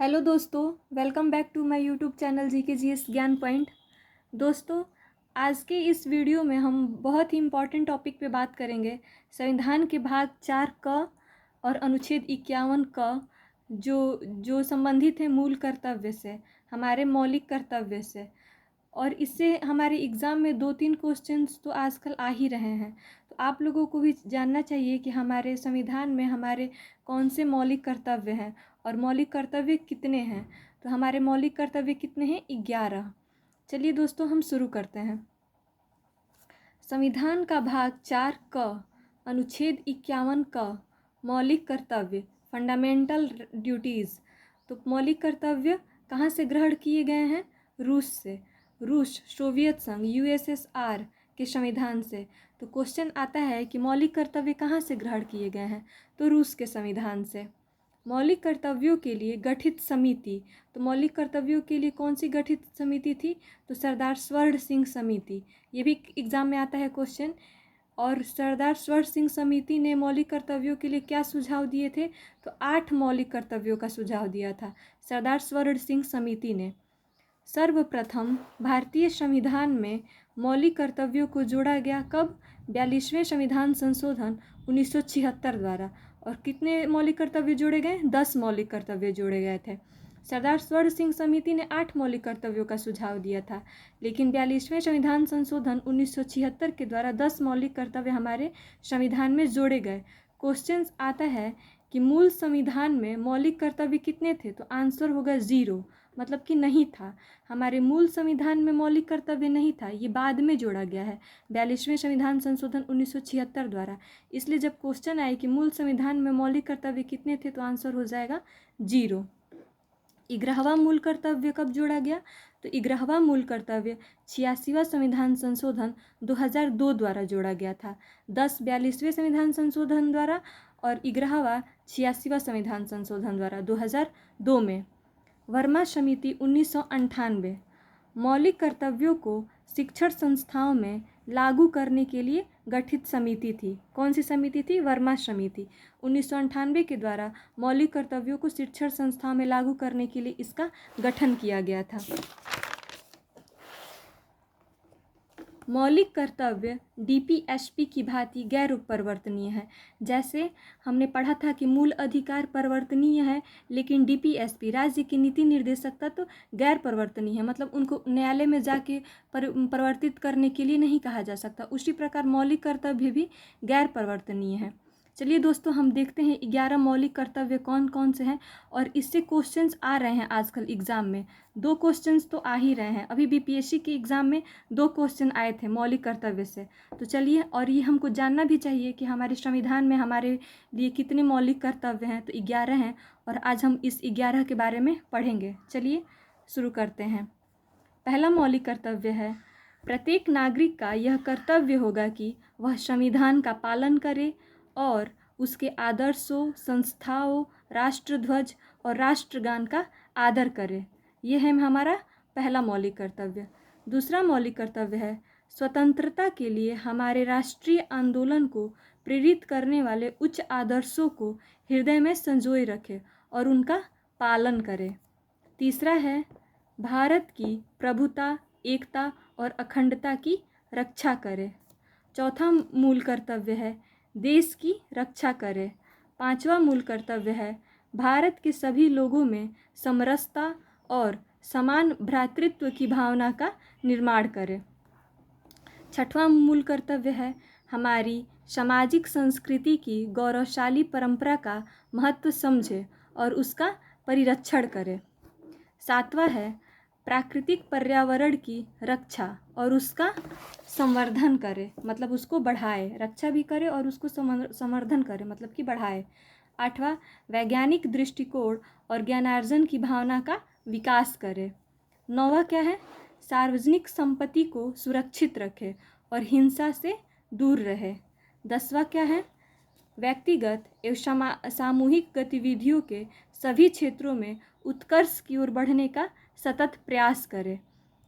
Hello दोस्तों, welcome back to my YouTube channel GKGS Gyan point. दोस्तों, आज के इस वीडियो में हम बहुत ही इम्पॉर्टेंट टॉपिक पे बात करेंगे। संविधान के भाग 4 क और अनुच्छेद 51 क जो संबंधित है मूल कर्तव्य से, हमारे मौलिक कर्तव्य से। और इससे हमारे एग्ज़ाम में 2-3 क्वेश्चंस तो आजकल आ ही रहे हैं। तो आप लोगों को भी जानना चाहिए कि हमारे संविधान में हमारे कौन से मौलिक कर्तव्य हैं और मौलिक कर्तव्य कितने हैं। तो हमारे मौलिक कर्तव्य कितने हैं? 11। चलिए दोस्तों, हम शुरू करते हैं। संविधान का भाग 4 क अनुच्छेद 51 क मौलिक कर्तव्य, फंडामेंटल ड्यूटीज़। तो मौलिक कर्तव्य कहाँ से ग्रहण किए गए हैं? रूस से। रूस, सोवियत संघ, USSR के संविधान से। तो क्वेश्चन आता है कि मौलिक कर्तव्य कहाँ से ग्रहण किए गए हैं? तो रूस के संविधान से। मौलिक कर्तव्यों के लिए गठित समिति। तो मौलिक कर्तव्यों के लिए कौन सी गठित समिति थी? तो सरदार स्वर्ण सिंह समिति। ये भी एग्ज़ाम में आता है क्वेश्चन। और सरदार स्वर्ण सिंह समिति ने मौलिक कर्तव्यों के लिए क्या सुझाव दिए थे? तो 8 मौलिक कर्तव्यों का सुझाव दिया था सरदार स्वर्ण सिंह समिति ने। सर्वप्रथम भारतीय संविधान में मौलिक कर्तव्यों को जोड़ा गया कब? 42वें संविधान संशोधन 1976 द्वारा। और कितने मौलिक कर्तव्य जोड़े गए? 10 मौलिक कर्तव्य जोड़े गए थे। सरदार स्वर्ण सिंह समिति ने 8 मौलिक कर्तव्यों का सुझाव दिया था, लेकिन 42वें संविधान संशोधन 1976 के द्वारा 10 मौलिक कर्तव्य हमारे संविधान में जोड़े गए। क्वेश्चन आता है कि मूल संविधान में मौलिक कर्तव्य कितने थे? तो आंसर होगा 0, मतलब कि नहीं था। हमारे मूल संविधान में मौलिक कर्तव्य नहीं था, ये बाद में जोड़ा गया है 42वें संविधान संशोधन 1976 द्वारा। इसलिए जब क्वेश्चन आए कि मूल संविधान में मौलिक कर्तव्य कितने थे, तो आंसर हो जाएगा 0। 11वां मूल कर्तव्य कब जोड़ा गया? तो 11वां मूल कर्तव्य 86वां संविधान संशोधन 2002 द्वारा जोड़ा गया था। 10 42वें संविधान संशोधन द्वारा और 11वां 86वां संविधान संशोधन द्वारा 2002 में। वर्मा समिति 1998 मौलिक कर्तव्यों को शिक्षण संस्थाओं में लागू करने के लिए गठित समिति थी। कौन सी समिति थी? वर्मा समिति। 1998 के द्वारा मौलिक कर्तव्यों को शिक्षण संस्थाओं में लागू करने के लिए इसका गठन किया गया था। मौलिक कर्तव्य DPSP की भांति गैर परिवर्तनीय है। जैसे हमने पढ़ा था कि मूल अधिकार परिवर्तनीय है, लेकिन DPSP राज्य की नीति निर्देशक तत्व गैर परिवर्तनीय है, मतलब उनको न्यायालय में जाके परिवर्तित करने के लिए नहीं कहा जा सकता। उसी प्रकार मौलिक कर्तव्य भी गैर परिवर्तनीय है। चलिए दोस्तों, हम देखते हैं 11 मौलिक कर्तव्य कौन कौन से हैं और इससे क्वेश्चंस आ रहे हैं आजकल एग्ज़ाम में। 2 क्वेश्चंस तो आ ही रहे हैं। अभी BPSC के एग्ज़ाम में 2 क्वेश्चन आए थे मौलिक कर्तव्य से। तो चलिए, और ये हमको जानना भी चाहिए कि हमारे संविधान में हमारे लिए कितने मौलिक कर्तव्य हैं। तो 11 हैं और आज हम इस 11 के बारे में पढ़ेंगे। चलिए शुरू करते हैं। पहला मौलिक कर्तव्य है, प्रत्येक नागरिक का यह कर्तव्य होगा कि वह संविधान का पालन करे और उसके आदर्शों, संस्थाओं, राष्ट्रध्वज और राष्ट्रगान का आदर करे। यह है हमारा पहला मौलिक कर्तव्य। दूसरा मौलिक कर्तव्य है, स्वतंत्रता के लिए हमारे राष्ट्रीय आंदोलन को प्रेरित करने वाले उच्च आदर्शों को हृदय में संजोए रखे और उनका पालन करे। तीसरा है, भारत की प्रभुता, एकता और अखंडता की रक्षा करे। चौथा मूल कर्तव्य है, देश की रक्षा करे। पांचवा मूल कर्तव्य है, भारत के सभी लोगों में समरसता और समान भ्रातृत्व की भावना का निर्माण करे। छठवां मूल कर्तव्य है, हमारी सामाजिक संस्कृति की गौरवशाली परंपरा का महत्व समझे और उसका परिरक्षण करे। सातवां है, प्राकृतिक पर्यावरण की रक्षा और उसका संवर्धन करे, मतलब उसको बढ़ाए। रक्षा भी करे और उसको संवर्धन करे, मतलब कि बढ़ाए। आठवां, वैज्ञानिक दृष्टिकोण और ज्ञानार्जन की भावना का विकास करे। नौवां क्या है? सार्वजनिक संपत्ति को सुरक्षित रखे और हिंसा से दूर रहे। 10वां क्या है? व्यक्तिगत एवं सामूहिक गतिविधियों के सभी क्षेत्रों में उत्कर्ष की ओर बढ़ने का सतत प्रयास करे।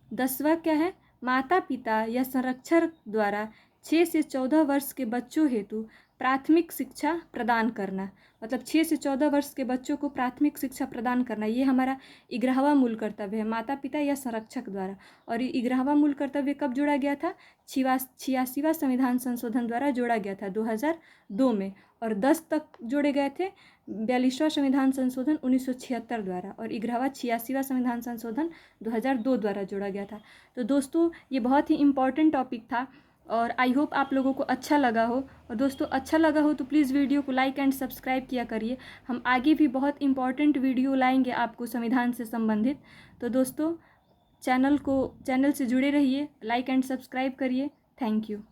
10वां क्या है? माता पिता या संरक्षक द्वारा 6 से 14 वर्ष के बच्चों हेतु प्राथमिक शिक्षा प्रदान करना, मतलब 6 से 14 वर्ष के बच्चों को प्राथमिक शिक्षा प्रदान करना, ये हमारा 11वां मूल कर्तव्य है माता पिता या संरक्षक द्वारा। और ये 11वां मूल कर्तव्य कब जोड़ा गया था? 86वां संविधान संशोधन द्वारा जोड़ा गया था 2002 में। और 10 तक जोड़े गए थे 42वां संविधान संशोधन 1976 द्वारा, और 11वां 86वां संविधान संशोधन 2002 द्वारा जोड़ा गया था। तो दोस्तों ये बहुत ही इम्पॉर्टेंट टॉपिक था और आई होप आप लोगों को अच्छा लगा हो। और दोस्तों अच्छा लगा हो तो प्लीज़ वीडियो को लाइक एंड सब्सक्राइब किया करिए। हम आगे भी बहुत इम्पॉर्टेंट वीडियो लाएंगे आपको संविधान से संबंधित। तो दोस्तों चैनल से जुड़े रहिए, लाइक एंड सब्सक्राइब करिए। Thank you.